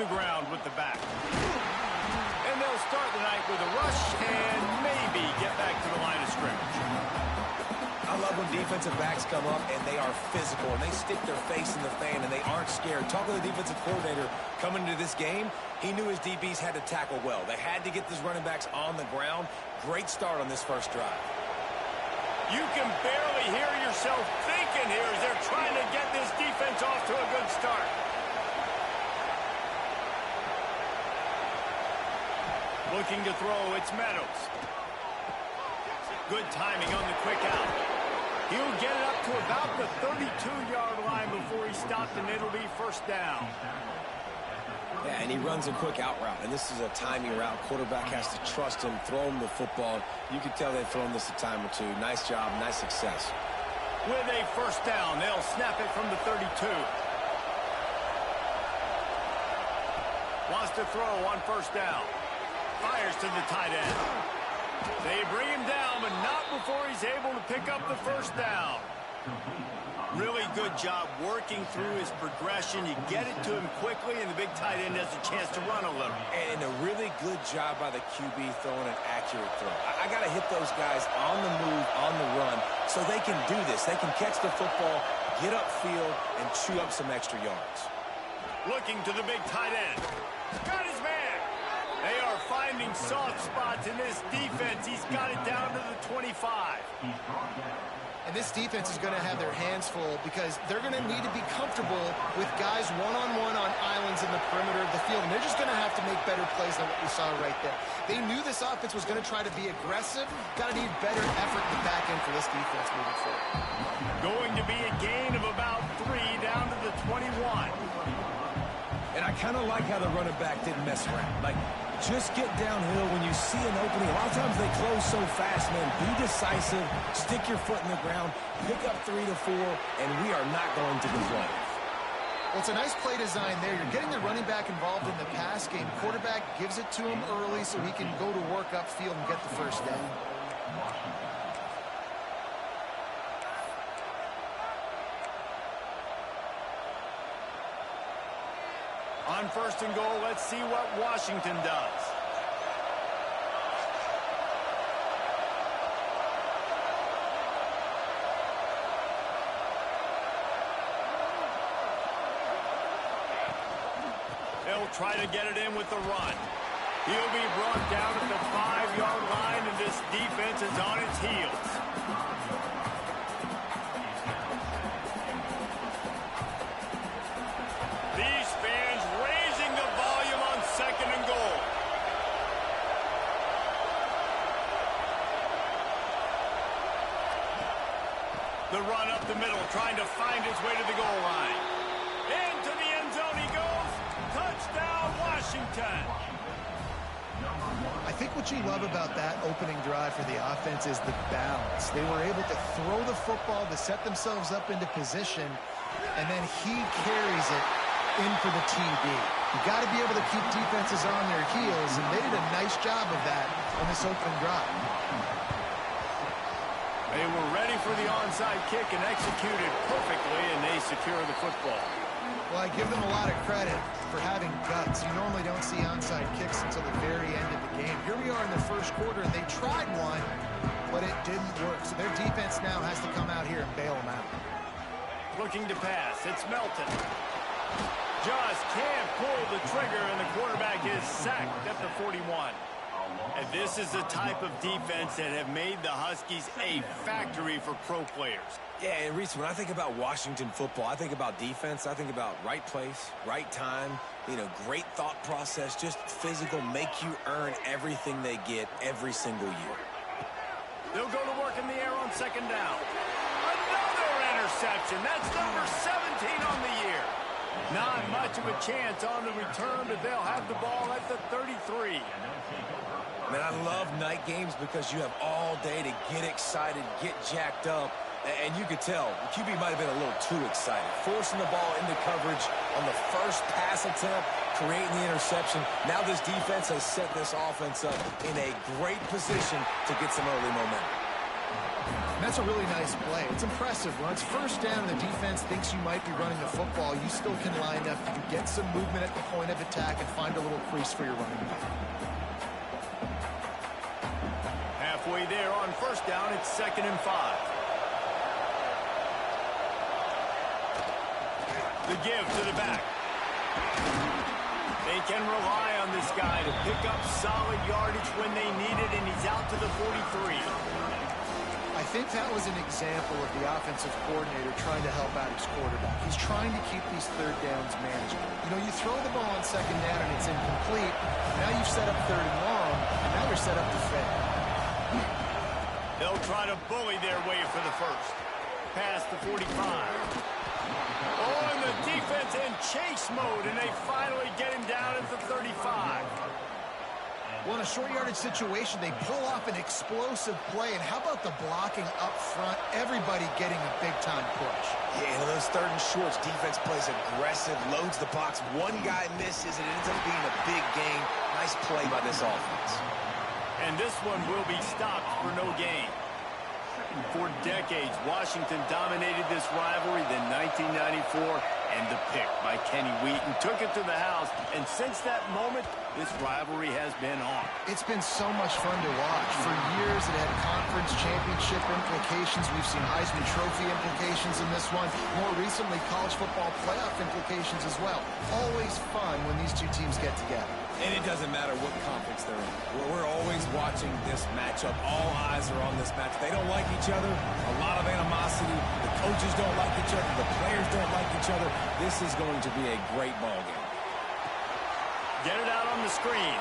the ground with the back. And they'll start the night with a rush and maybe get back to the line of scrimmage. I love when defensive backs come up and they are physical and they stick their face in the fan and they aren't scared. Talking to the defensive coordinator coming into this game, he knew his DBs had to tackle well. They had to get these running backs on the ground. Great start on this first drive. You can barely hear yourself thinking here as they're trying to get this defense off to a good start. Looking to throw, it's Meadows. Good timing on the quick out. He'll get it up to about the 32-yard line before he stopped, and it'll be first down. Yeah, and he runs a quick out route, and this is a timing route. Quarterback has to trust him, throw him the football. You can tell they've thrown this a time or two. Nice job, nice success. With a first down, they'll snap it from the 32. Wants to throw on first down. Fires to the tight end. They bring him down, but not before he's able to pick up the first down. Really good job working through his progression. You get it to him quickly, and the big tight end has a chance to run a little. And a really good job by the QB throwing an accurate throw. I got to hit those guys on the move, on the run, so they can do this. They can catch the football, get upfield, and chew up some extra yards. Looking to the big tight end. Got his man. They are finding soft spots in this defense. He's got it down to the 25. And this defense is going to have their hands full because they're going to need to be comfortable with guys one-on-one on islands in the perimeter of the field. And they're just going to have to make better plays than what we saw right there. They knew this offense was going to try to be aggressive. Got to need better effort in the back end for this defense moving forward. Going to be a gain of about 3 down to the 21. And I kind of like how the running back didn't mess around. Like, just get downhill when you see an opening. A lot of times they close so fast, man. Be decisive, stick your foot in the ground, pick up 3 to 4, and we are not going to complain. Well, it's a nice play design there. You're getting the running back involved in the pass game. Quarterback gives it to him early so he can go to work upfield and get the first down. On first and goal, let's see what Washington does. They'll try to get it in with the run. He'll be brought down at the 5-yard line, and this defense is on its heels. These fans raising the volume on second and goal. The run up the middle, trying to find his way to the goal line. Into the end zone he goes. Touchdown, Washington. I think what you love about that opening drive for the offense is the balance. They were able to throw the football to set themselves up into position, and then he carries it in for the TD. You got to be able to keep defenses on their heels, and they did a nice job of that on this opening drive. They were ready for the onside kick and executed perfectly, and they secure the football. Well, I give them a lot of credit for having guts. You normally don't see onside kicks until the very end of the game. Here we are in the first quarter, and they tried one, but it didn't work. So their defense now has to come out here and bail them out. Looking to pass. It's Melton. Just can't pull the trigger, and the quarterback is sacked at the 41. And this is the type of defense that have made the Huskies a factory for pro players. Yeah, and Reese, when I think about Washington football, I think about defense. I think about right place, right time, great thought process, just physical, make you earn everything they get every single year. They'll go to work in the air on second down. Another interception. That's number 17 on the year. Not much of a chance on the return, but they'll have the ball at the 33. Man, I love night games because you have all day to get excited, get jacked up. And you could tell, the QB might have been a little too excited. Forcing the ball into coverage on the first pass attempt, creating the interception. Now this defense has set this offense up in a great position to get some early momentum. And that's a really nice play. It's impressive. When it's first down and the defense thinks you might be running the football, you still can line up. You can get some movement at the point of attack and find a little crease for your running back. Halfway there on first down, it's 2nd and 5. The give to the back. They can rely on this guy to pick up solid yardage when they need it, and he's out to the 43. I think that was an example of the offensive coordinator trying to help out his quarterback. He's trying to keep these third downs manageable. You know, you throw the ball on 2nd down and it's incomplete. Now you've set up 3rd and long, and now you're set up to fail. They'll try to bully their way for the first. Past the 45. Oh, and the defense in chase mode, and they finally get him down at the 35. Well, in a short yardage situation, they pull off an explosive play. And how about the blocking up front? Everybody getting a big-time push. Yeah, and those 3rd and shorts, defense plays aggressive, loads the box. One guy misses, and it ends up being a big gain. Nice play by this offense. And this one will be stopped for no gain. For decades, Washington dominated this rivalry. Then 1994, and the pick by Kenny Wheaton took it to the house. And since that moment, this rivalry has been on. It's been so much fun to watch. For years, it had conference championship implications. We've seen Heisman Trophy implications in this one. More recently, college football playoff implications as well. Always fun when these two teams get together. And it doesn't matter what conference they're in. We're always watching this matchup. All eyes are on this match. They don't like each other. A lot of animosity. The coaches don't like each other. The players don't like each other. This is going to be a great ball game. Get it out on the screen.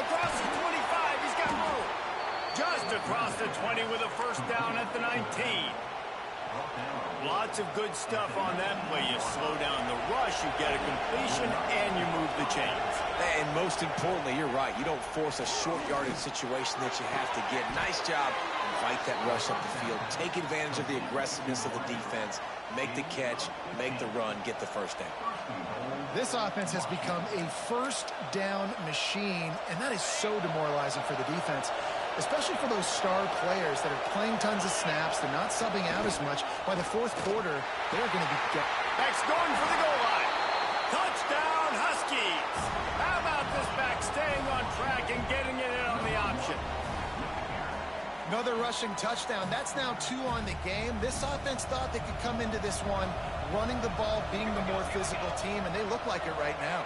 Across the 25, he's got room. Just across the 20 with a first down at the 19. Lots of good stuff on that play. You slow down the rush, you get a completion, and you move the chains. And most importantly, you're right. You don't force a short yardage situation that you have to get. Nice job. Invite that rush up the field. Take advantage of the aggressiveness of the defense. Make the catch, make the run, get the first down. This offense has become a first down machine, and that is so demoralizing for the defense, especially for those star players that are playing tons of snaps. They're not subbing out as much. By the 4th quarter, they're going to be getting. Back's going for the goal line. Touchdown, Huskies. How about this back staying on track and getting it in on the option? Another rushing touchdown. That's now 2 on the game. This offense thought they could come into this one running the ball, being the more physical team, and they look like it right now.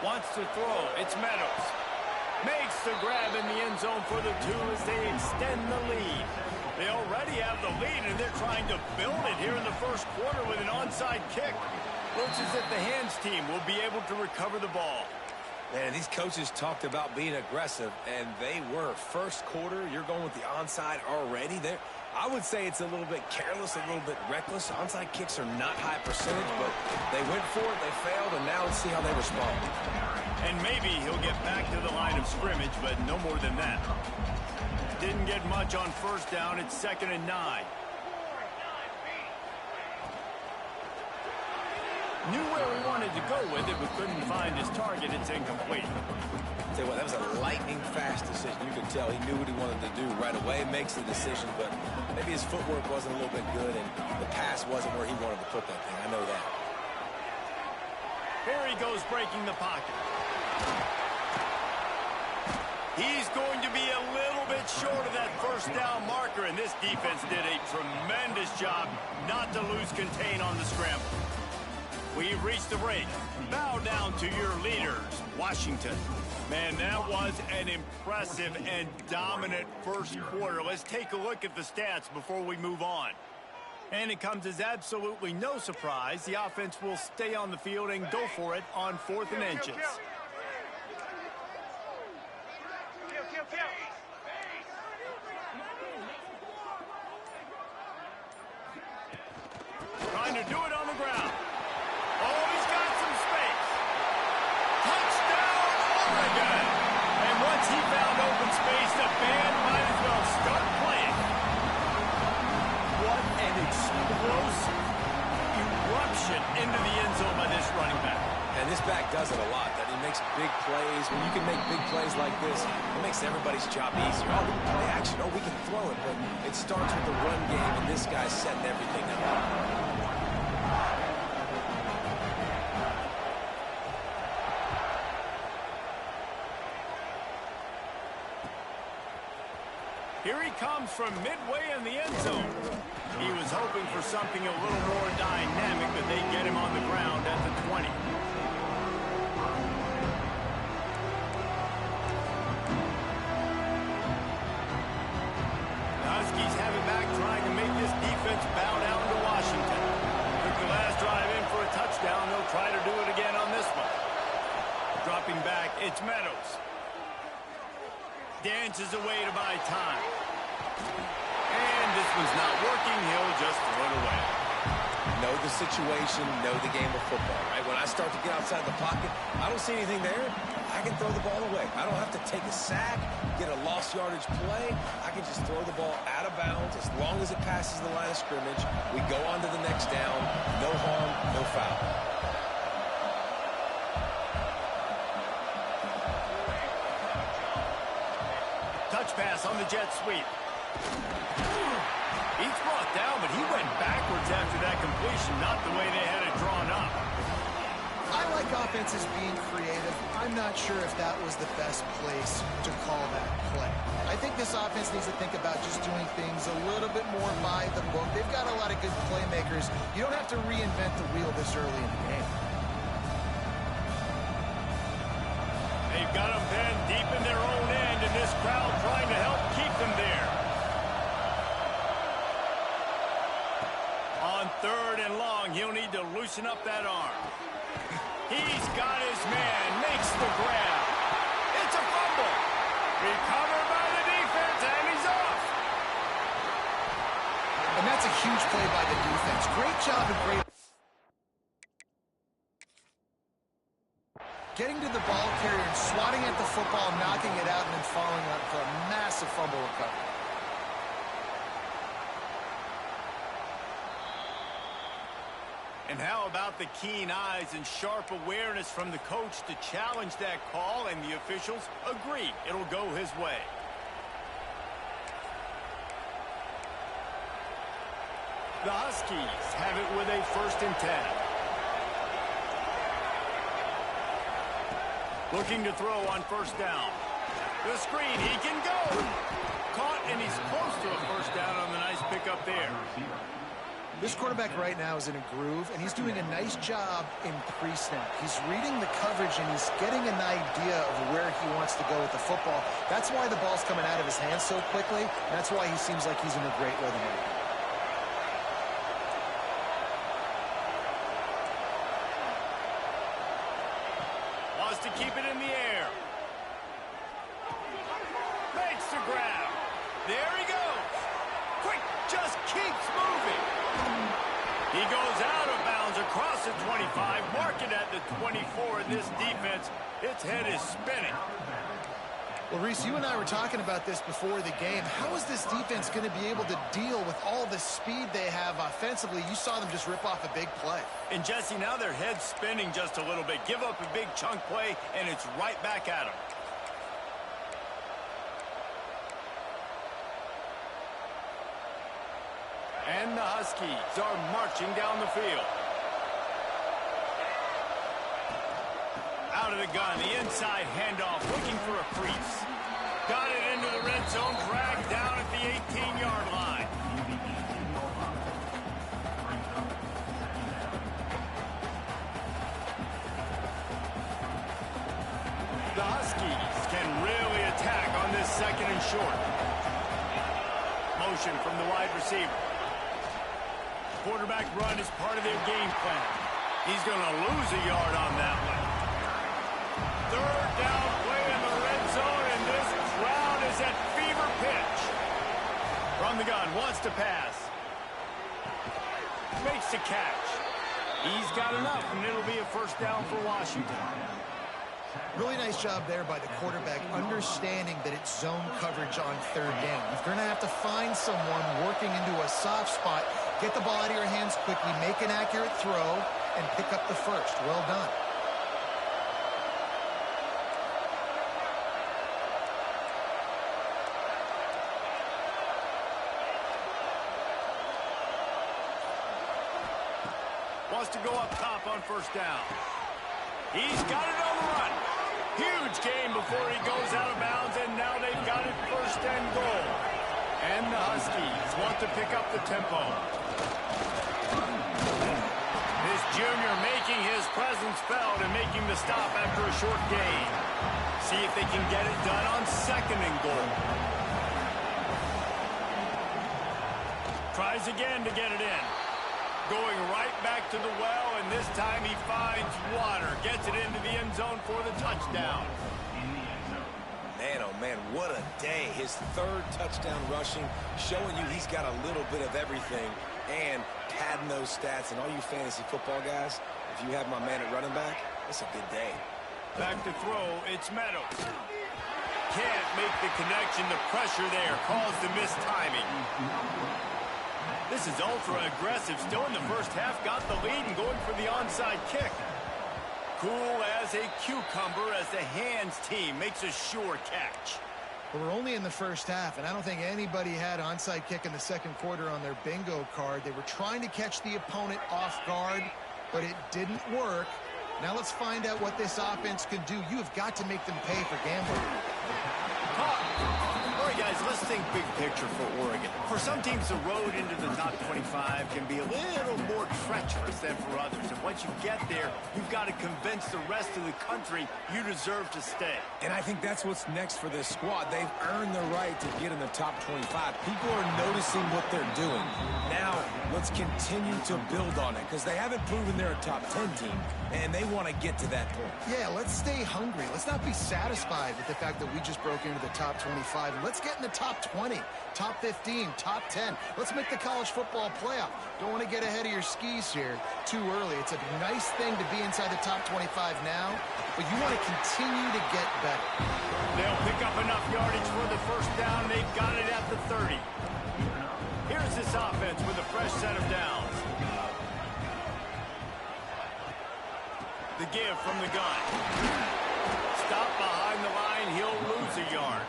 Wants to throw. It's Meadows. Makes the grab in the end zone for the 2 as they extend the lead. They already have the lead, and they're trying to build it here in the first quarter with an onside kick. Looks as if the hands team will be able to recover the ball. Man, these coaches talked about being aggressive, and they were. First quarter, you're going with the onside already. I would say it's a little bit careless, a little bit reckless. Onside kicks are not high percentage, but they went for it, they failed, and now let's see how they respond. And maybe he'll get back to the line of scrimmage, but no more than that. Didn't get much on first down. It's 2nd and 9. Knew where he wanted to go with it, but couldn't find his target. It's incomplete. Tell you what, that was a lightning-fast decision. You could tell he knew what he wanted to do right away. Makes the decision, but maybe his footwork wasn't a little bit good, and the pass wasn't where he wanted to put that thing. I know that. Here he goes breaking the pocket. He's going to be a little bit short of that first down marker, and this defense did a tremendous job not to lose contain on the scramble. We've reached the break. Bow down to your leaders, Washington. Man, that was an impressive and dominant first quarter. Let's take a look at the stats before we move on. And it comes as absolutely no surprise. The offense will stay on the field and go for it on 4th and inches. Trying to do it on the ground. Oh, he's got some space. Touchdown, Oregon. And once he found open space, the band might as well start playing. What an explosive eruption into the end zone by this running back. And this back does it a lot. That he makes big plays. When you can make big plays like this, it makes everybody's job easier. Oh, we can play action. Oh, we can throw it. But it starts with the run game, and this guy's setting everything up. Here he comes from midway in the end zone. He was hoping for something a little more dynamic, but they get him on the ground at the 20. The Huskies have it back, trying to make this defense bow down to Washington. Took the last drive in for a touchdown. They'll try to do it again on this one. Dropping back, it's Meadows. Dances away to buy time. And this one's not working. He'll just throw it away. Know the situation, know the game of football, right? When I start to get outside the pocket, I don't see anything there. I can throw the ball away. I don't have to take a sack, get a lost yardage play. I can just throw the ball out of bounds as long as it passes the line of scrimmage. We go on to the next down. No harm, no foul. Touch pass on the jet sweep. He's brought down, but he went backwards after that completion, not the way they had it drawn up. I like offenses being creative. I'm not sure if that was the best place to call that play. I think this offense needs to think about just doing things a little bit more by the book. They've got a lot of good playmakers. You don't have to reinvent the wheel this early in the game. They've got them pinned deep in their own end, and this crowd trying to help keep them there. On 3rd and long, he'll need to loosen up that arm. He's got his man, makes the grab. It's a fumble. Recovered by the defense, and he's off. And that's a huge play by the defense. Great job and great. Getting to the ball carrier and swatting at the football, knocking it out, and then following up for a massive fumble recovery. And how about the keen eyes and sharp awareness from the coach to challenge that call, and the officials agree it'll go his way. The Huskies have it with a 1st and 10. Looking to throw on 1st down. The screen, he can go. Caught, and he's close to a 1st down on the nice pickup there. This quarterback right now is in a groove, and he's doing a nice job in pre-snap. He's reading the coverage, and he's getting an idea of where he wants to go with the football. That's why the ball's coming out of his hands so quickly, and that's why he seems like he's in a great rhythm right now. Wants to keep it in the air. Makes the grab. There he goes. Quick, just keeps moving. He goes out of bounds across the 25, mark it at the 24, and this defense, its head is spinning. Well, Reese, you and I were talking about this before the game. How is this defense going to be able to deal with all the speed they have offensively? You saw them just rip off a big play. And, Jesse, now their head's spinning just a little bit. Give up a big chunk play, and it's right back at them. And the Huskies are marching down the field. Out of the gun, the inside handoff, looking for a crease. Got it into the red zone, dragged down at the 18-yard line. The Huskies can really attack on this 2nd and short. Motion from the wide receiver. Quarterback run is part of their game plan. He's going to lose a yard on that one. 3rd down play in the red zone, and this crowd is at fever pitch. From the gun, wants to pass. Makes the catch. He's got enough, and it'll be a 1st down for Washington. Really nice job there by the quarterback, understanding that it's zone coverage on 3rd down. If you're going to have to find someone working into a soft spot, get the ball out of your hands quickly, make an accurate throw, and pick up the 1st. Well done. wants to go up top on first down. He's got it on the run. Huge gain before he goes out of bounds, and now they've got it first and goal. And the Huskies want to pick up the tempo. This junior making his presence felt and making the stop after a short gain. See if they can get it done on second and goal. Tries again to get it in. Going right back to the well, and this time he finds water. Gets it into the end zone for the touchdown. Man, oh man, what a day. His third touchdown rushing, showing you he's got a little bit of everything and padding those stats. And all you fantasy football guys, if you have my man at running back, it's a good day. Back to throw, it's Meadows. Can't make the connection. The pressure there caused the missed timing. This is ultra-aggressive. Still in the first half, got the lead and going for the onside kick. Cool as a cucumber as the hands team makes a sure catch. Well, we're only in the first half, and I don't think anybody had onside kick in the second quarter on their bingo card. They were trying to catch the opponent off guard, but it didn't work. Now let's find out what this offense can do. You have got to make them pay for gambling. All right, guys, let's think big picture for Oregon. For some teams, the road into the top 25 can be a little more treacherous than for others. And once you get there, you've got to convince the rest of the country you deserve to stay. And I think that's what's next for this squad. They've earned the right to get in the top 25. People are noticing what they're doing. Now, let's continue to build on it because they haven't proven they're a top 10 team, and they want to get to that point. Yeah, let's stay hungry. Let's not be satisfied with the fact that we just broke into the top 25. Let's get in the top 20, top 15, top 10. Let's make the college football playoff. Don't want to get ahead of your skis here too early. It's a nice thing to be inside the top 25 now, but you want to continue to get better. They'll pick up enough yardage for the first down. They've got it at the 30. Here's this offense with a fresh set of downs. The give from the gun. Stop behind the line. He'll lose a yard.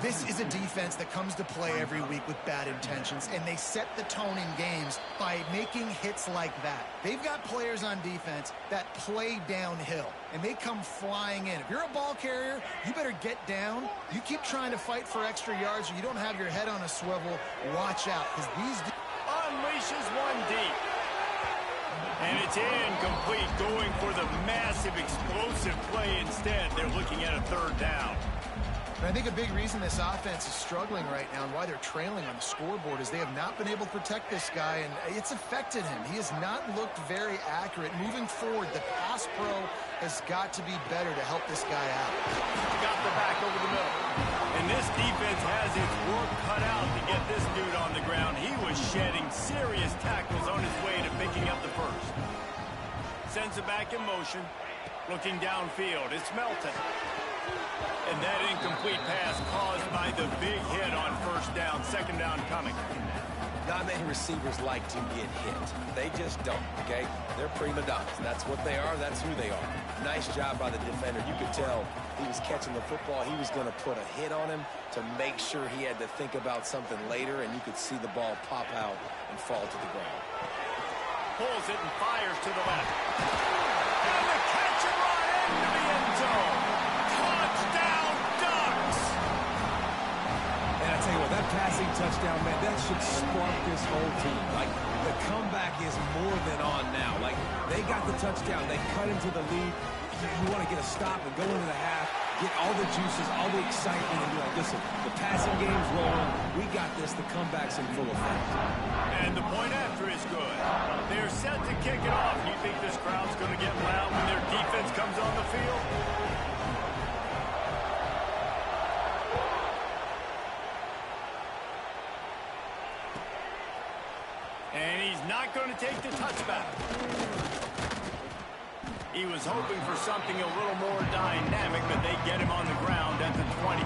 This is a defense that comes to play every week with bad intentions, and they set the tone in games by making hits like that. They've got players on defense that play downhill, and they come flying in. If you're a ball carrier, you better get down. You keep trying to fight for extra yards, or you don't have your head on a swivel. Watch out, because these unleashes one deep. And it's incomplete, going for the massive explosive play instead. They're looking at a third down. And I think a big reason this offense is struggling right now and why they're trailing on the scoreboard is they have not been able to protect this guy, and it's affected him. He has not looked very accurate. Moving forward, the pass pro has got to be better to help this guy out. Got the back over the middle. And this defense has its work cut out to get this dude on the ground. He was shedding serious tackles on his way to picking up the first. Sends it back in motion. Looking downfield, it's Melton. And that incomplete pass caused by the big hit on first down, second down coming. Not many receivers like to get hit. They just don't, okay? They're prima donnas. That's what they are. That's who they are. Nice job by the defender. You could tell he was catching the football. He was going to put a hit on him to make sure he had to think about something later, and you could see the ball pop out and fall to the ground. Pulls it and fires to the left. And the catch and run into the end zone. Touchdown, Ducks! And I tell you what, that passing touchdown, man, that should spark this whole team. Like, the comeback is more than on now. Like, they got the touchdown. They cut into the lead. You want to get a stop and go into the half, get all the juices, all the excitement, and be like, listen, the passing game's rolling. We got this. The comeback's in full effect. And the point after is good. They're set to kick it off. You think this crowd's going to get loud when their defense comes on the field? And he's not going to take the touchback. He was hoping for something a little more dynamic, but they get him on the ground at the 20.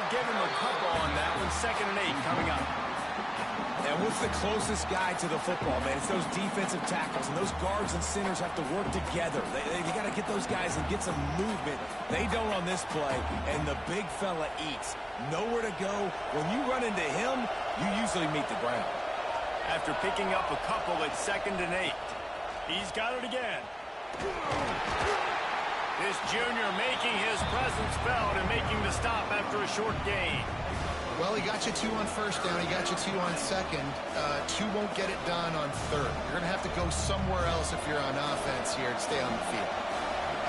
they'll give him a couple on that one. 2nd and 8 coming up. And what's the closest guy to the football, man? It's those defensive tackles, and those guards and centers have to work together. They got to get those guys and get some movement. They don't on this play, and the big fella eats. Nowhere to go. When you run into him, you usually meet the ground. After picking up a couple at 2nd and 8. He's got it again. This junior making his presence felt and making the stop after a short gain. Well, he got you 2 on 1st down. He got you 2 on 2nd. 2 won't get it done on 3rd. You're going to have to go somewhere else if you're on offense here to stay on the field.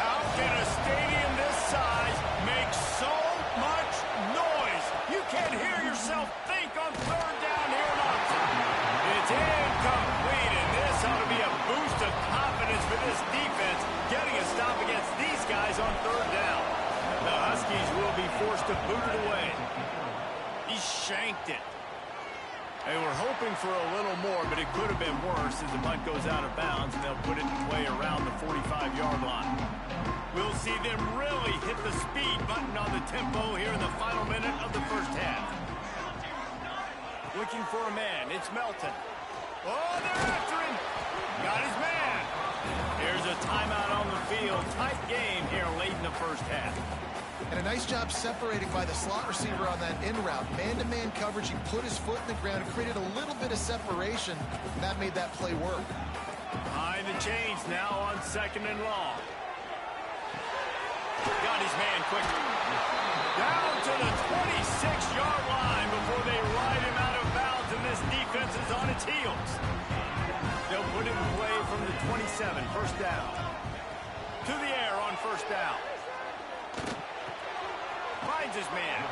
How can a stadium this size make so much noise? You can't hear yourself think on 3rd down here in Austin. It's incomplete, and this ought to be a boost of confidence for this defense, getting a stop against these guys on 3rd down. The Huskies will be forced to boot it away. He shanked it. They were hoping for a little more, but it could have been worse as the punt goes out of bounds, and they'll put it in play around the 45-yard line. We'll see them really hit the speed button on the tempo here in the final minute of the 1st half. Looking for a man. It's Melton. Oh, they're after him. Got his man. Here's a timeout on the field. Tight game here late in the 1st half. And a nice job separating by the slot receiver on that in route. Man-to-man coverage, he put his foot in the ground, created a little bit of separation, and that made that play work. Behind the chains now on 2nd and long. Got his man quickly. Down to the 26-yard line before they ride him out of bounds, and this defense is on its heels. They'll put him away from the 27, 1st down. To the air on 1st down. Finds his man.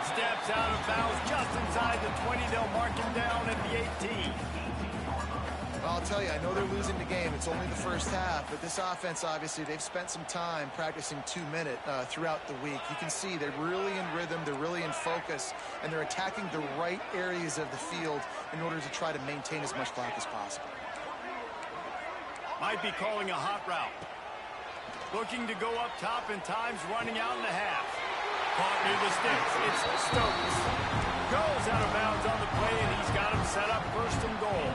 Steps out of bounds just inside the 20. They'll mark him down at the 18. Well, I'll tell you, I know they're losing the game. It's only the 1st half, but this offense, obviously, they've spent some time practicing 2-minute throughout the week. You can see they're really in rhythm, they're really in focus, and they're attacking the right areas of the field in order to try to maintain as much clock as possible. Might be calling a hot route. Looking to go up top, and time's running out in the half. Caught near the sticks. It's Stokes. Goes out of bounds on the play, and he's got him set up 1st and goal.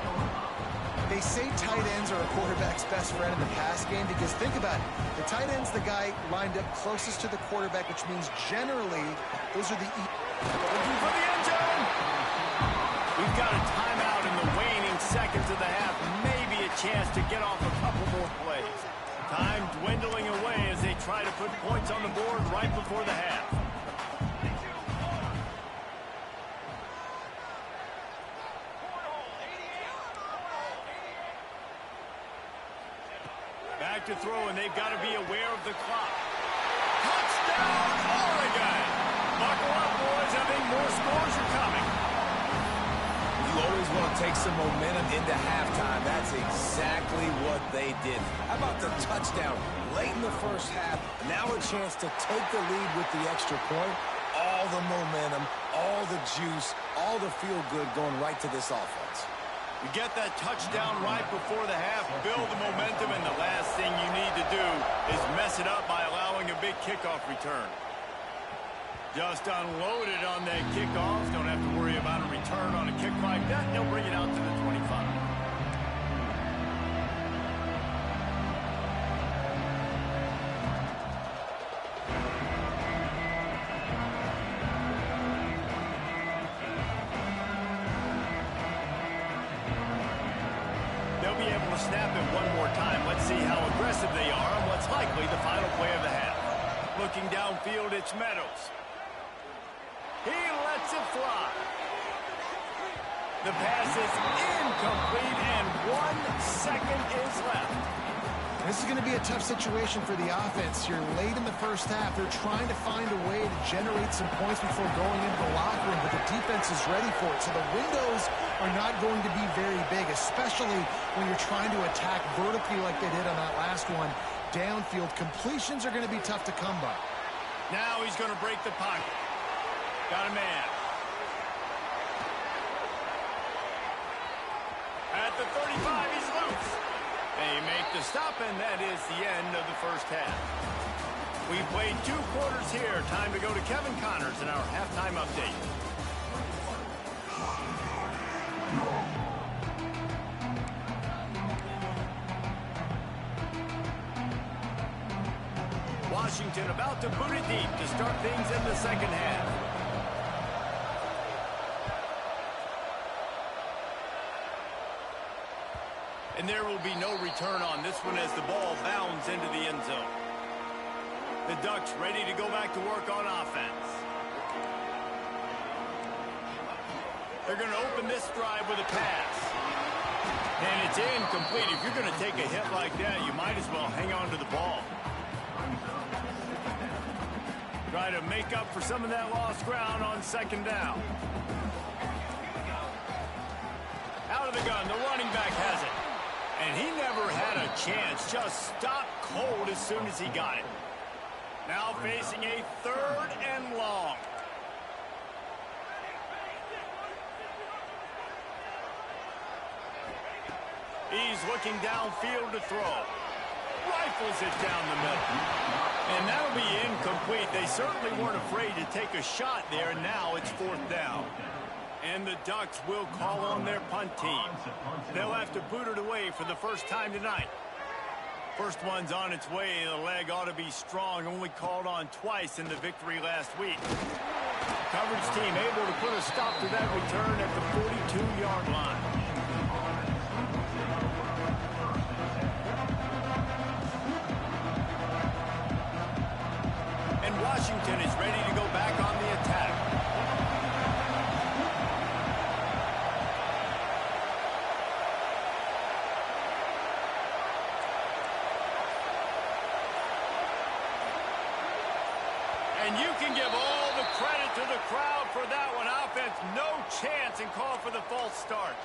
They say tight ends are a quarterback's best friend in the pass game because think about it. The tight end's the guy lined up closest to the quarterback, which means generally those are the... Looking for the end zone. We've got a timeout in the waning seconds of the half. Maybe a chance to get off a couple more plays. Time dwindling away as they try to put points on the board right before the half. Back to throw, and they've got to be aware of the clock. Touchdown, Oregon! Buckle up, boys. I think more scores are coming. You always want to take some momentum into halftime. That's exactly what they did. How about the touchdown late in the 1st half? Now a chance to take the lead with the extra point. All the momentum, all the juice, all the feel-good going right to this offense. You get that touchdown right before the half, build the momentum, and the last thing you need to do is mess it up by allowing a big kickoff return. Just unloaded on that kickoff. Don't have to worry about a return on a kick like that. They'll bring it out to the 25. They'll be able to snap it one more time. Let's see how aggressive they are on what's likely the final play of the half. Looking downfield, it's Meadows. He lets it fly. The pass is incomplete, and 1 second is left. This is going to be a tough situation for the offense here. Late in the 1st half, they're trying to find a way to generate some points before going into the locker room, but the defense is ready for it. So the windows are not going to be very big, especially when you're trying to attack vertically like they did on that last one. Downfield completions are going to be tough to come by. Now he's going to break the pocket. Got a man. At the 35, he's loose. They make the stop, and that is the end of the 1st half. We played 2 quarters here. Time to go to Kevin Connors in our halftime update. Washington about to boot it deep to start things in the second half. And there will be no return on this one as the ball bounds into the end zone. The Ducks ready to go back to work on offense. They're going to open this drive with a pass. And it's incomplete. If you're going to take a hit like that, you might as well hang on to the ball. Try to make up for some of that lost ground on second down. Out of the gun, the running back has it. And he never had a chance. Just stopped cold as soon as he got it. Now facing a 3rd and long. He's looking downfield to throw. Rifles it down the middle. And that'll be incomplete. They certainly weren't afraid to take a shot there, and now it's 4th down. And the Ducks will call on their punt team. They'll have to boot it away for the first time tonight. First one's on its way. The leg ought to be strong. Only called on twice in the victory last week. Coverage team able to put a stop to that return at the 42-yard line. And Washington is ready to go back on the attack. And you can give all the credit to the crowd for that one. Offense, no chance, and call for the false start.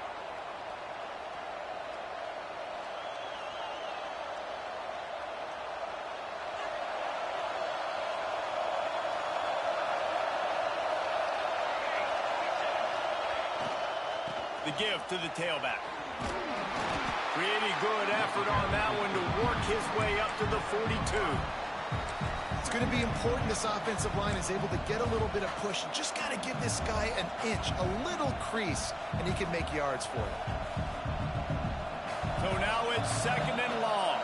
The give to the tailback. Pretty good effort on that one to work his way up to the 42. It's going to be important this offensive line is able to get a little bit of push. Just got to give this guy an inch, a little crease, and he can make yards for it. So now it's 2nd and long.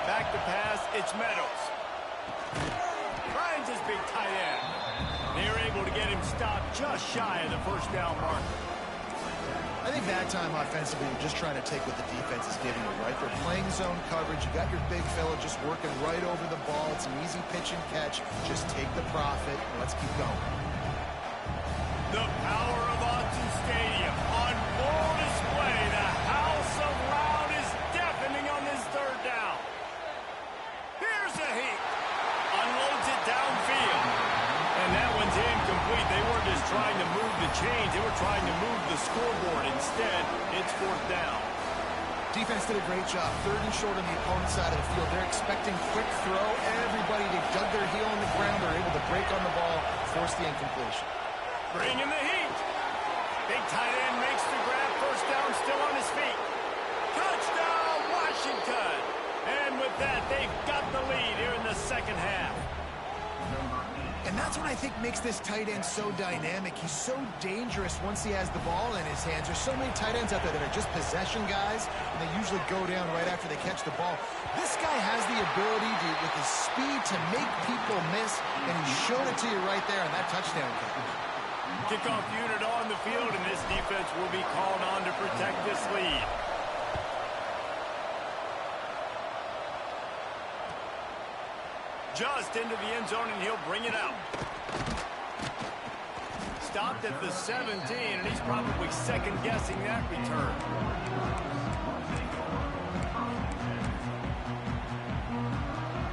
Back to pass, it's Meadows. Finds his big tight end. They're able to get him stopped just shy of the 1st down mark. I think that time offensively, you're just trying to take what the defense is giving you, right? They're playing zone coverage. You got your big fella just working right over the ball. It's an easy pitch and catch. Just take the profit, and let's keep going. The power of Autzen Stadium on full display. The house of loud is deafening on this 3rd down. Here's a heat. Unloads it downfield. And that one's incomplete. They weren't just trying to move the chains. They were trying to move the scoreboard. Instead, it's 4th down. Defense did a great job. 3rd and short on the opponent's side of the field. They're expecting quick throw. Everybody, they dug their heel on the ground. They're able to break on the ball, force the incompletion. Bring in the heat. Big tight end makes the grab. 1st down, still on his feet. Touchdown, Washington. And with that, they've got the lead here in the second half. And that's what I think makes this tight end so dynamic. He's so dangerous once he has the ball in his hands. There's so many tight ends out there that are just possession guys, and they usually go down right after they catch the ball. This guy has the ability to, with his speed, to make people miss, and he showed it to you right there on that touchdown kick. Kickoff unit on the field, and this defense will be called on to protect this lead. Just into the end zone, and he'll bring it out. Stopped at the 17, and he's probably second-guessing that return.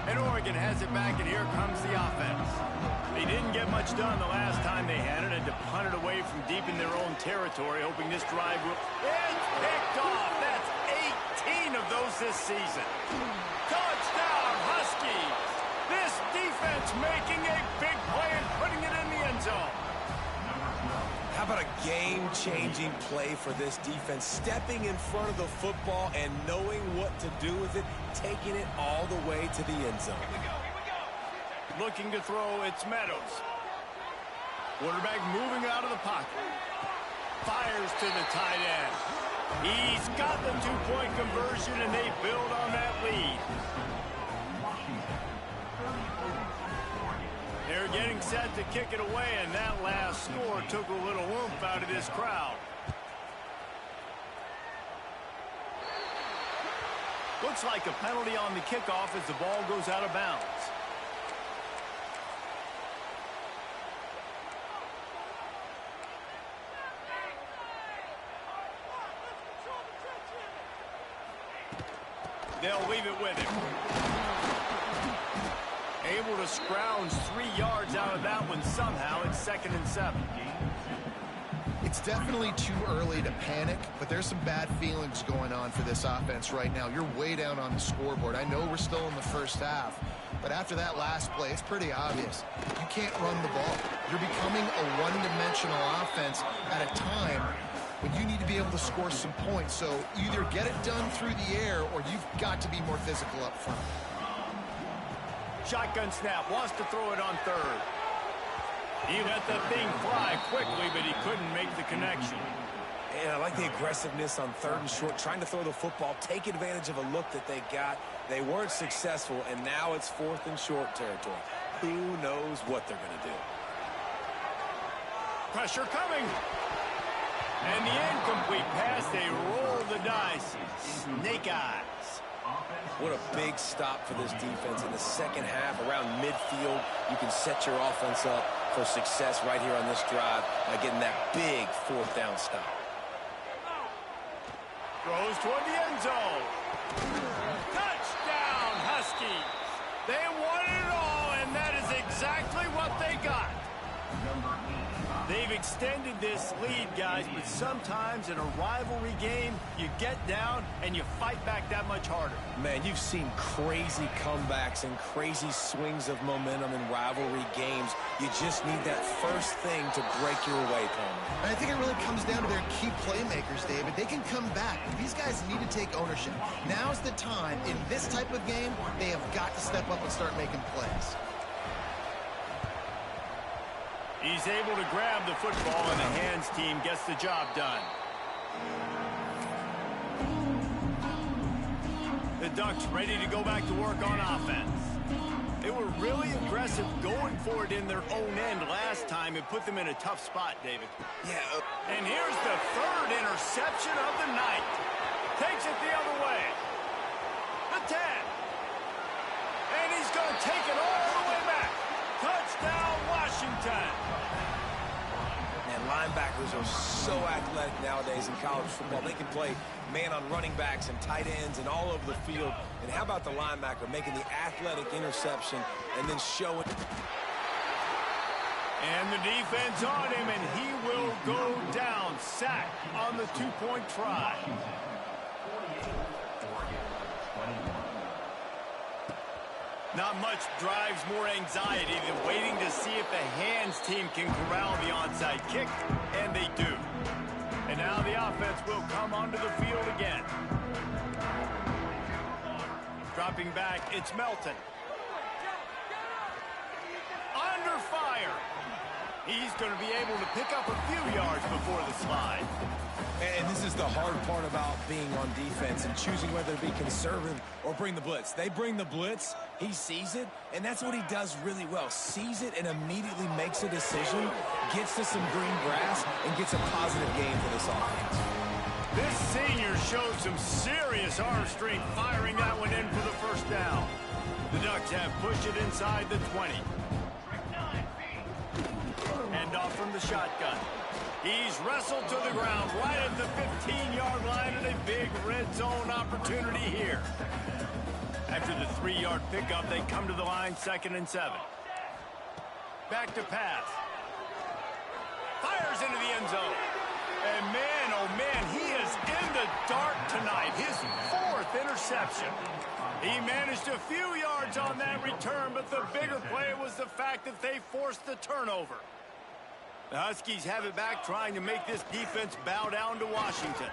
And Oregon has it back, and here comes the offense. They didn't get much done the last time they had it, and to punt it away from deep in their own territory, hoping this drive will... It's picked off! That's 18 of those this season. Touchdown, Huskies! This defense making a big play and putting it in the end zone. How about a Game-changing play for this defense, stepping in front of the football and knowing what to do with it, taking it all the way to the end zone. Here we go. Looking to throw, it's Meadows. Quarterback moving out of the pocket. Fires to the tight end. He's got the two-point conversion, and they build on that lead. They're getting set to kick it away, and that last score took a little oomph out of this crowd. Looks like a penalty on the kickoff as the ball goes out of bounds. They'll leave it with him. Able to scrounge 3 yards out of that one somehow. It's 2nd and 7. It's definitely too early to panic, but there's some bad feelings going on for this offense right now. You're way down on the scoreboard. I know we're still in the first half, but after that last play, it's pretty obvious. You can't run the ball. You're becoming a one-dimensional offense at a time when you need to be able to score some points. So either get it done through the air or you've got to be more physical up front. Shotgun snap, wants to throw it on third. He let that thing fly quickly, but he couldn't make the connection. And I like the aggressiveness on 3rd and short, trying to throw the football, take advantage of a look that they got. They weren't successful, and now it's 4th and short territory. Who knows what they're going to do? Pressure coming. And the incomplete pass, they roll the dice. Snake eyes. What a big stop for this defense in the second half. Around midfield, you can set your offense up for success right here on this drive by getting that big 4th down stop. Throws toward the end zone. Touchdown, Huskies. They wanted it all, and that is exactly what they got. They've extended this lead, guys, but sometimes in a rivalry game, you get down and you fight back that much harder. Man, you've seen crazy comebacks and crazy swings of momentum in rivalry games. You just need that first thing to break your way, Palmer. And I think it really comes down to their key playmakers, David. They can come back. These guys need to take ownership. Now's the time. In this type of game, they have got to step up and start making plays. He's able to grab the football, and the hands team gets the job done. The Ducks ready to go back to work on offense. They were really aggressive going for it in their own end last time. It put them in a tough spot, David. Yeah. And here's the 3rd interception of the night. Takes it the other way. The 10. And he's going to take it all the way back. Touchdown, Washington. Man, linebackers are so athletic nowadays in college football. They can play man on running backs and tight ends and all over the field. And how about the linebacker making the athletic interception and then showing... And the defense on him, and he will go down. Sack on the 2-point try. Not much drives more anxiety than waiting to see if the hands team can corral the onside kick, and they do. And now the offense will come onto the field again. Dropping back, it's Melton. Under fire. He's going to be able to pick up a few yards before the slide. And this is the hard part about being on defense and choosing whether to be conservative or bring the blitz. They bring the blitz, he sees it, and that's what he does really well. Sees it and immediately makes a decision, gets to some green grass, and gets a positive gain for this offense. This senior showed some serious arm strength firing that one in for the first down. The Ducks have pushed it inside the 20. Hand off from the shotgun. He's wrestled to the ground right at the 15-yard line, and a big red zone opportunity here. After the 3-yard pickup, they come to the line, 2nd and 7. Back to pass. Fires into the end zone. And man, oh man, he is in the dark tonight. His 4th interception. He managed a few yards on that return, but the bigger play was the fact that they forced the turnover. The Huskies have it back, trying to make this defense bow down to Washington.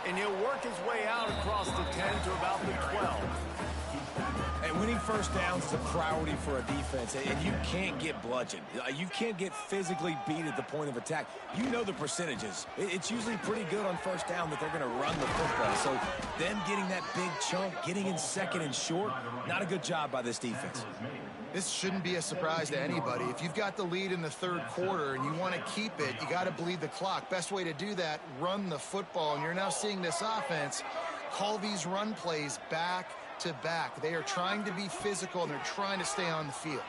And he'll work his way out across the 10 to about the 12. And winning first downs is a priority for a defense, and you can't get bludgeoned. You can't get physically beat at the point of attack. You know the percentages. It's usually pretty good on first down that they're going to run the football. So them getting that big chunk, getting in second and short, not a good job by this defense. This shouldn't be a surprise to anybody. If you've got the lead in the third quarter and you want to keep it, you got to bleed the clock. Best way to do that, run the football. And you're now seeing this offense call these run plays back to back. They are trying to be physical, and they're trying to stay on the field.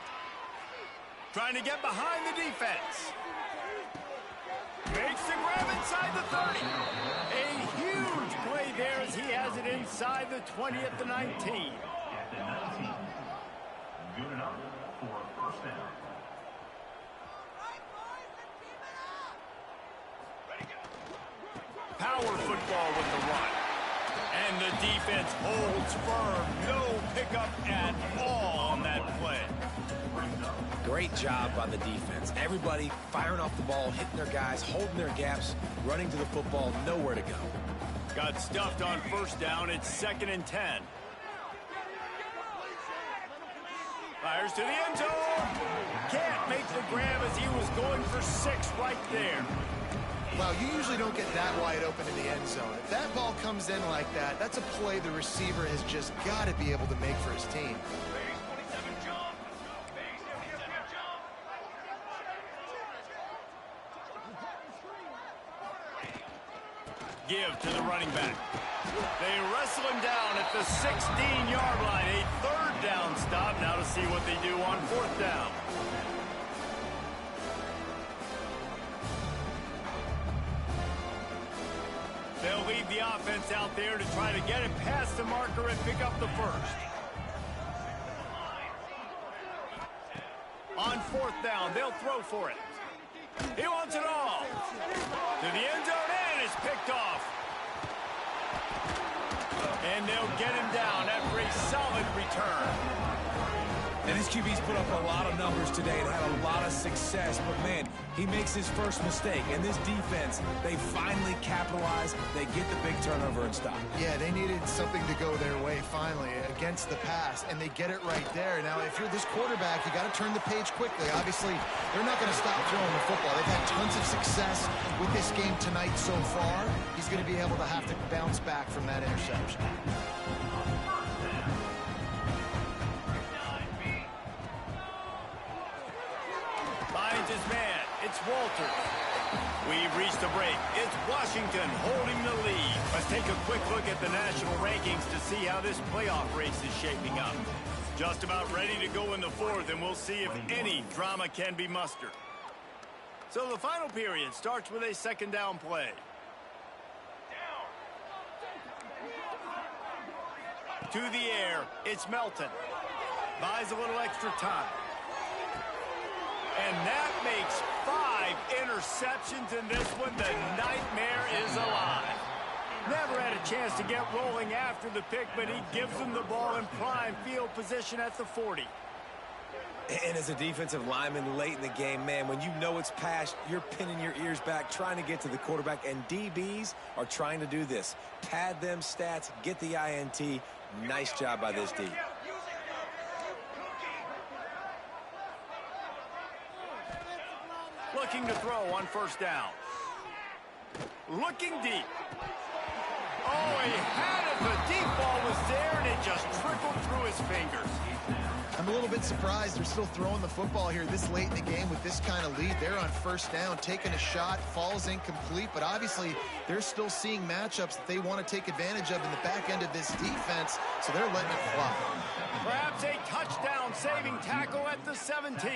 Trying to get behind the defense. Makes the grab inside the 30. A huge play there as he has it inside the 20 at the 19. Good enough for a first down. Power football with the run. And the defense holds firm. No pickup at all on that play. Great job by the defense. Everybody firing off the ball, hitting their guys, holding their gaps, running to the football, nowhere to go. Got stuffed on first down. It's 2nd and 10. Fires to the end zone. Can't make the grab as he was going for 6 right there. Wow, you usually don't get that wide open in the end zone. If that ball comes in like that, that's a play the receiver has just got to be able to make for his team. Give to the running back. They wrestle him down at the 16-yard line. A 3rd down stop. Now to see what they do on 4th down. They'll leave the offense out there to try to get it past the marker and pick up the first. On 4th down, they'll throw for it. He wants it all. To the end zone, and it's picked off. And they'll get him down after a solid return. And his QB's put up a lot of numbers today and had a lot of success. But, man, he makes his first mistake. And this defense, they finally capitalize. They get the big turnover and stop. Yeah, they needed something to go their way finally against the pass, and they get it right there. Now, if you're this quarterback, you got to turn the page quickly. Obviously, they're not going to stop throwing the football. They've had tons of success with this game tonight so far. He's going to be able to have to bounce back from that interception. Finds his man. It's Walter. We've reached the break. It's Washington holding the lead. Let's take a quick look at the national rankings to see how this playoff race is shaping up. Just about ready to go in the 4th, and we'll see if any drama can be mustered. So the final period starts with a 2nd down play. To the air, it's Melton. Buys a little extra time. And that makes 5 interceptions in this one. The nightmare is alive. Never had a chance to get rolling after the pick, but he gives them the ball in prime field position at the 40. And as a defensive lineman late in the game, man, when you know it's past, you're pinning your ears back, trying to get to the quarterback, and DBs are trying to do this. Pad them stats, get the INT. Nice job by this D. Looking to throw on 1st down. Looking deep. Oh, he had it. The deep ball was there, and it just trickled through his fingers. I'm a little bit surprised they're still throwing the football here this late in the game with this kind of lead. They're on 1st down, taking a shot, falls incomplete, but obviously they're still seeing matchups that they want to take advantage of in the back end of this defense, so they're letting it fly. Perhaps a touchdown-saving tackle at the 17.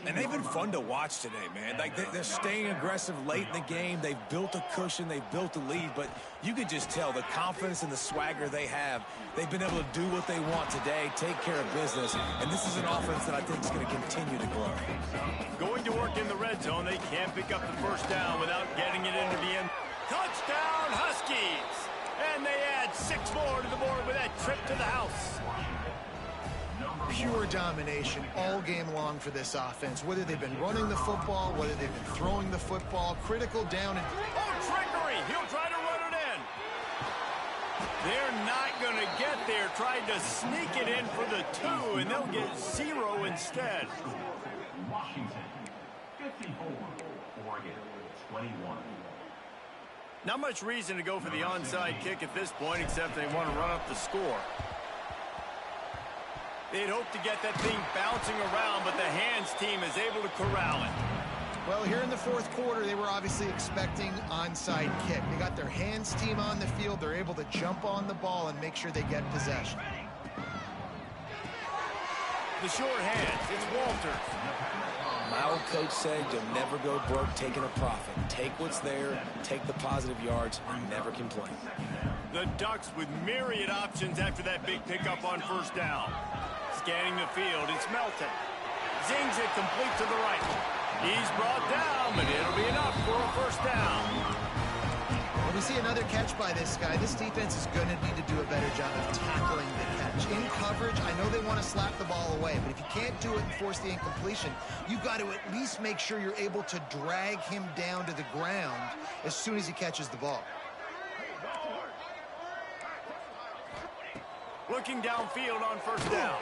And they've been fun to watch today, man. Like, they're staying aggressive late in the game. They've built a cushion. They've built a lead. But you can just tell the confidence and the swagger they have. They've been able to do what they want today, take care of business. And this is an offense that I think is going to continue to grow. Going to work in the red zone. They can't pick up the 1st down without getting it into the end. Touchdown, Huskies! And they add 6 more to the board with that trip to the house. Number pure domination all game long for this offense. Whether they've been running the football, whether they've been throwing the football, critical down and... Oh, trickery! He'll try to run it in. They're not going to get there. Tried to sneak it in for the 2, and they'll get 0 instead. Washington, 54. Oregon, 21. Not much reason to go for the onside kick at this point, except they want to run up the score. They'd hope to get that thing bouncing around, but the hands team is able to corral it. Well, here in the fourth quarter, they were obviously expecting onside kick. They got their hands team on the field. They're able to jump on the ball and make sure they get possession. The short hands, it's Walters. My old coach said you'll never go broke taking a profit. Take what's there, take the positive yards, and never complain. The Ducks with myriad options after that big pickup on first down. Scanning the field, it's Melton. Zings it complete to the right. He's brought down, but it'll be enough for a first down. When we see another catch by this guy, this defense is going to need to do a better job of tackling the catch. In coverage, I know they want to slap the ball away, but if you can't do it and force the incompletion, you've got to at least make sure you're able to drag him down to the ground as soon as he catches the ball. Looking downfield on first down.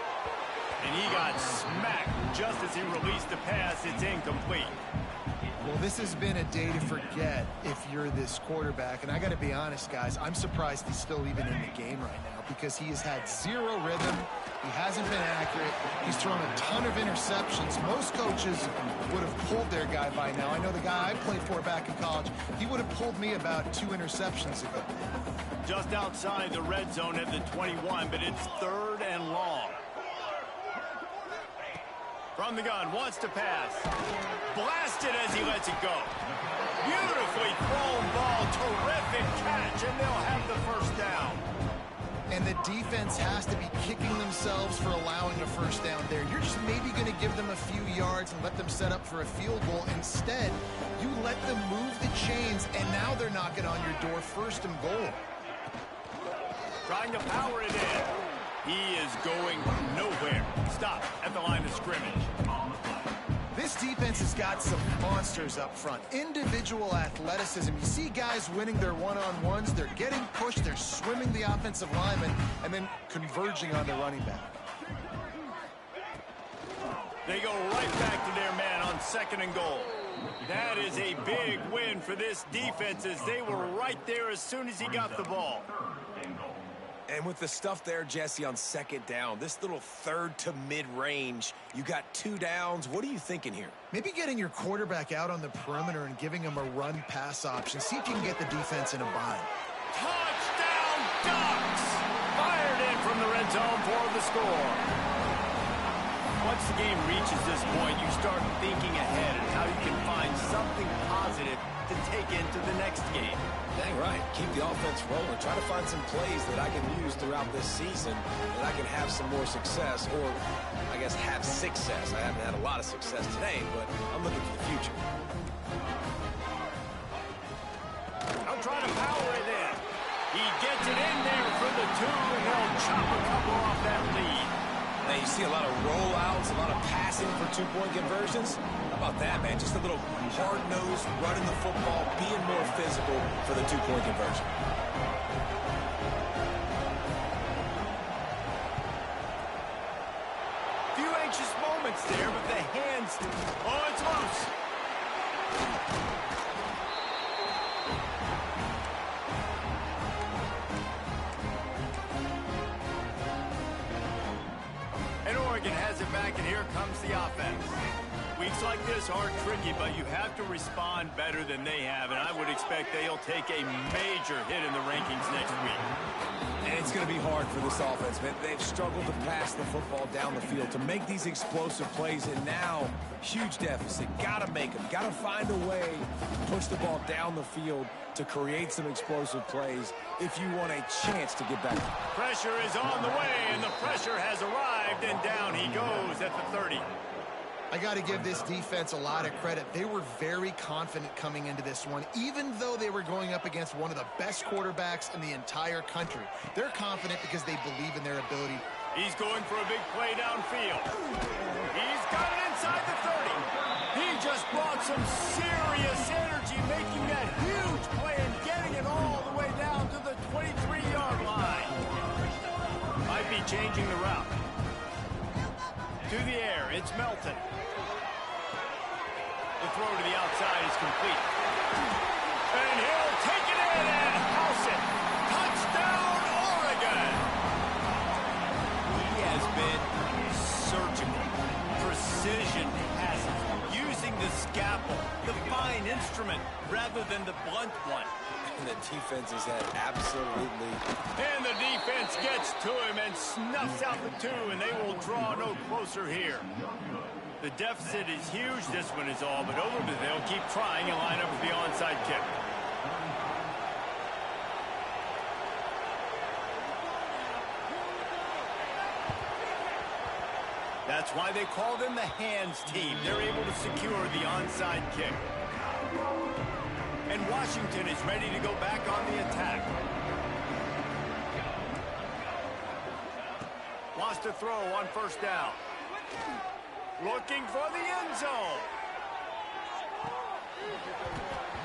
And he got smacked just as he released the pass. It's incomplete. Well, this has been a day to forget if you're this quarterback. And I got to be honest, guys, I'm surprised he's still even in the game right now because he has had 0 rhythm. He hasn't been accurate. He's thrown a ton of interceptions. Most coaches would have pulled their guy by now. I know the guy I played for back in college, he would have pulled me about 2 interceptions ago. Just outside the red zone at the 21, but it's 3rd and long. From the gun, wants to pass. Blasted as he lets it go. Beautifully thrown ball, terrific catch, and they'll have the first down. And the defense has to be kicking themselves for allowing a first down there. You're just maybe going to give them a few yards and let them set up for a field goal. Instead, you let them move the chains, and now they're knocking on your door, 1st and goal. Trying to power it in. He is going nowhere. Stop at the line of scrimmage. This defense has got some monsters up front. Individual athleticism. You see guys winning their one-on-ones. They're getting pushed. They're swimming the offensive lineman and then converging on the running back. They go right back to their man on 2nd and goal. That is a big win for this defense as they were right there as soon as he got the ball. And with the stuff there, Jesse, on 2nd down, this little 3rd to mid-range, you got 2 downs. What are you thinking here? Maybe getting your quarterback out on the perimeter and giving him a run-pass option. See if you can get the defense in a bind. Touchdown, Ducks! Fired in from the red zone for the score. Once the game reaches this point, you start thinking ahead and how you can find something positive to take into the next game. Dang right. Keep the offense rolling. Try to find some plays that I can use throughout this season that I can have some more success, or I guess have success. I haven't had a lot of success today, but I'm looking for the future. I'll try to power it in. He gets it in there for the 2, and they'll chop a couple off that lead. Now you see a lot of rollouts, a lot of passing for 2-point conversions. How about that, man? Just a little hard-nosed, running the football, being more physical for the 2-point conversion. Few anxious moments there, but the hands... Oh, it's loose. And Oregon has it back, and here comes the offense. Weeks like this are tricky, but you have to respond better than they have, and I would expect they'll take a major hit in the rankings next week. And it's going to be hard for this offense, man. They've struggled to pass the football down the field, to make these explosive plays, and now, huge deficit. Got to make them. Got to find a way to push the ball down the field to create some explosive plays if you want a chance to get back. Pressure is on the way, and the pressure has arrived, and down he goes at the 30. I got to give this defense a lot of credit. They were very confident coming into this one, even though they were going up against one of the best quarterbacks in the entire country. They're confident because they believe in their ability He's going for a big play downfield. He's got it inside the 30. He just brought some serious energy, making that huge play and getting it all the way down to the 23-yard line. Might be changing the route. To the air, it's Melton. The throw to the outside is complete. And he'll take it in and house it. Touchdown, Oregon! He has been surgical. Precision passes. Using the scalpel, the fine instrument, rather than the blunt one. And the defense is that absolutely. And the defense gets to him and snuffs out the two, and they will draw no closer here. The deficit is huge. This one is all but over, but they'll keep trying and line up for the onside kick. That's why they call them the hands team. They're able to secure the onside kick. And Washington is ready to go back on the attack. Wants to throw on first down. Looking for the end zone.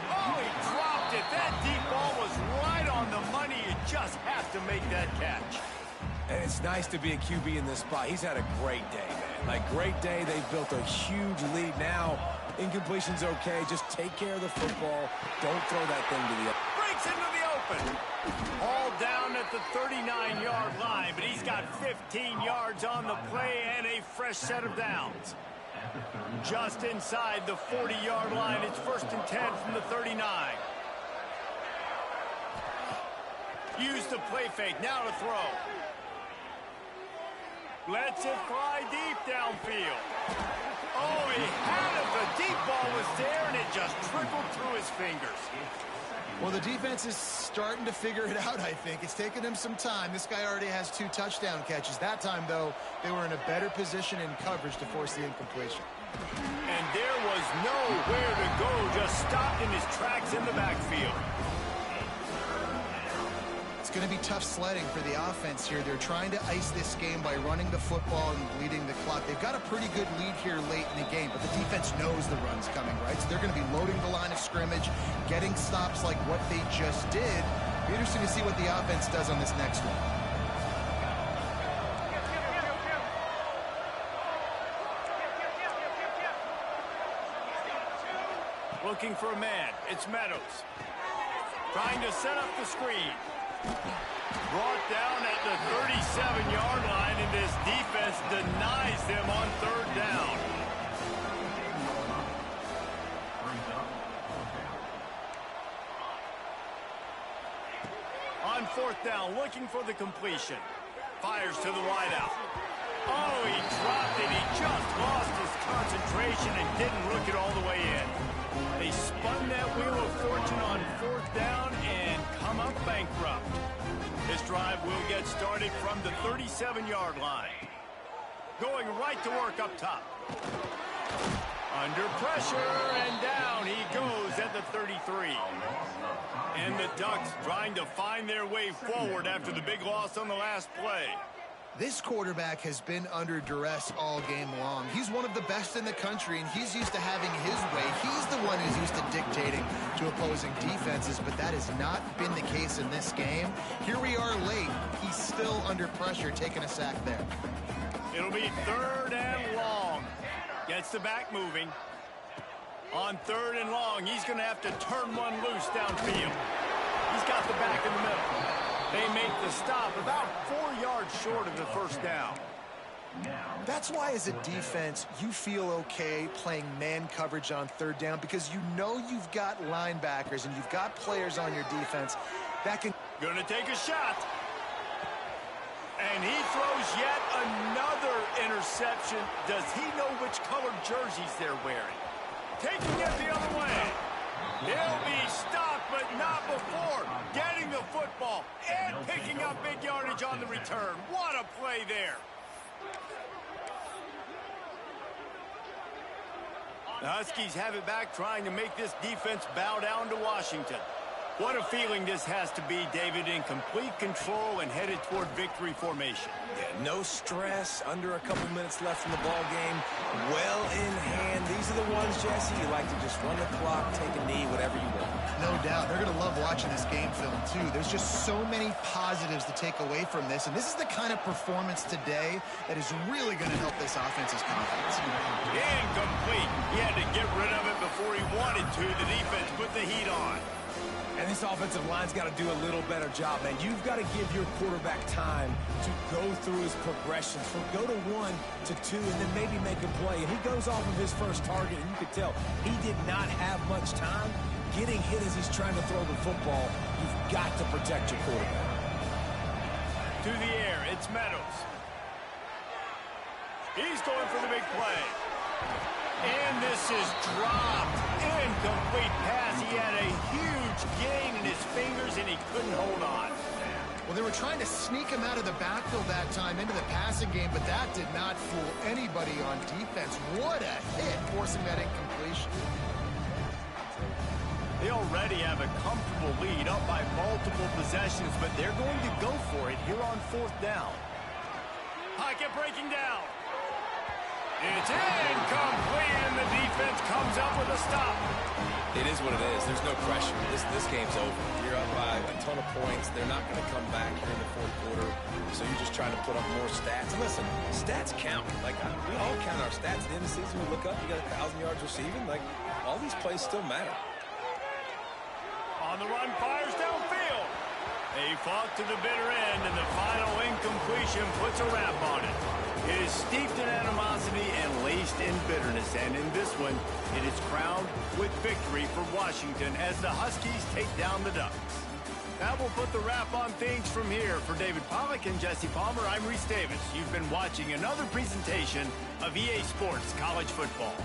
Oh, he dropped it. That deep ball was right on the money. You just have to make that catch. And it's nice to be a QB in this spot. He's had a great day, man. Like, great day. They've built a huge lead now. Incompletion's okay. Just take care of the football. Don't throw that thing to the... Breaks into the open. All down at the 39-yard line, but he's got 15 yards on the play and a fresh set of downs. Just inside the 40-yard line. It's 1st and 10 from the 39. Use the play fake. Now to throw. Lets it fly deep downfield. Oh, he had it. The deep ball was there, and it just trickled through his fingers. Well, the defense is starting to figure it out, I think. It's taken him some time. This guy already has 2 touchdown catches. That time, though, they were in a better position in coverage to force the incompletion. And there was nowhere to go, just stopped in his tracks in the backfield. It's going to be tough sledding for the offense here. They're trying to ice this game by running the football and bleeding the clock. They've got a pretty good lead here late in the game, but the defense knows the run's coming, right? So they're going to be loading the line of scrimmage, getting stops like what they just did. Be interesting to see what the offense does on this next one. Looking for a man. It's Meadows. Trying to set up the screen. Brought down at the 37-yard line, and this defense denies them on 3rd down. On 4th down, looking for the completion. Fires to the wideout. Oh, he dropped it. He just lost his concentration and didn't look it all the way in. They spun that wheel of fortune on 4th down and come up bankrupt. This drive will get started from the 37-yard line. Going right to work up top. Under pressure, and down he goes at the 33. And the Ducks trying to find their way forward after the big loss on the last play. This quarterback has been under duress all game long. He's one of the best in the country, and he's used to having his way. He's the one who's used to dictating to opposing defenses, but that has not been the case in this game. Here we are late. He's still under pressure, taking a sack there. It'll be 3rd and long. Gets the back moving. On 3rd and long, he's going to have to turn one loose downfield. He's got the back in the middle. They make the stop about 4 yards short of the 1st down. That's why, as a defense, you feel okay playing man coverage on 3rd down, because you know you've got linebackers and you've got players on your defense that can... Gonna take a shot. And he throws yet another interception. Does he know which colored jerseys they're wearing? Taking it the other way. He'll be stopped, but not before getting the football and picking up big yardage on the return. What a play there. The Huskies have it back, trying to make this defense bow down to Washington. What a feeling this has to be, David, in complete control and headed toward victory formation. Yeah, no stress, under a couple minutes left in the ball game, well in hand. These are the ones, Jesse, you like to just run the clock, take a knee, whatever you want. No doubt. They're going to love watching this game film, too. There's just so many positives to take away from this, and this is the kind of performance today that is really going to help this offense's confidence. Incomplete. He had to get rid of it before he wanted to. The defense put the heat on. And this offensive line's got to do a little better job, man. You've got to give your quarterback time to go through his progressions, from go to 1 to 2, and then maybe make a play. And he goes off of his first target, and you could tell he did not have much time getting hit as he's trying to throw the football. You've got to protect your quarterback. To the air, it's Meadows. He's going for the big play. And this is dropped. Incomplete pass. He had a huge gain in his fingers, and he couldn't hold on. Well, they were trying to sneak him out of the backfield that time into the passing game, but that did not fool anybody on defense. What a hit, forcing that incompletion. They already have a comfortable lead, up by multiple possessions, but they're going to go for it here on 4th down. Pocket breaking down. It's incomplete, and the defense comes up with a stop. It is what it is. There's no pressure. This game's over. You're up by a ton of points. They're not going to come back here in the 4th quarter, so you're just trying to put up more stats. And listen, stats count. Like, we all count our stats at the end of the season. We look up, you got 1,000 yards receiving. Like, all these plays still matter. On the run, fires downfield. They fought to the bitter end, and the final incompletion puts a wrap on it. It is steeped in animosity and laced in bitterness, and in this one, it is crowned with victory for Washington as the Huskies take down the Ducks. That will put the wrap on things from here. For David Pollack and Jesse Palmer, I'm Reese Davis. You've been watching another presentation of EA Sports College Football.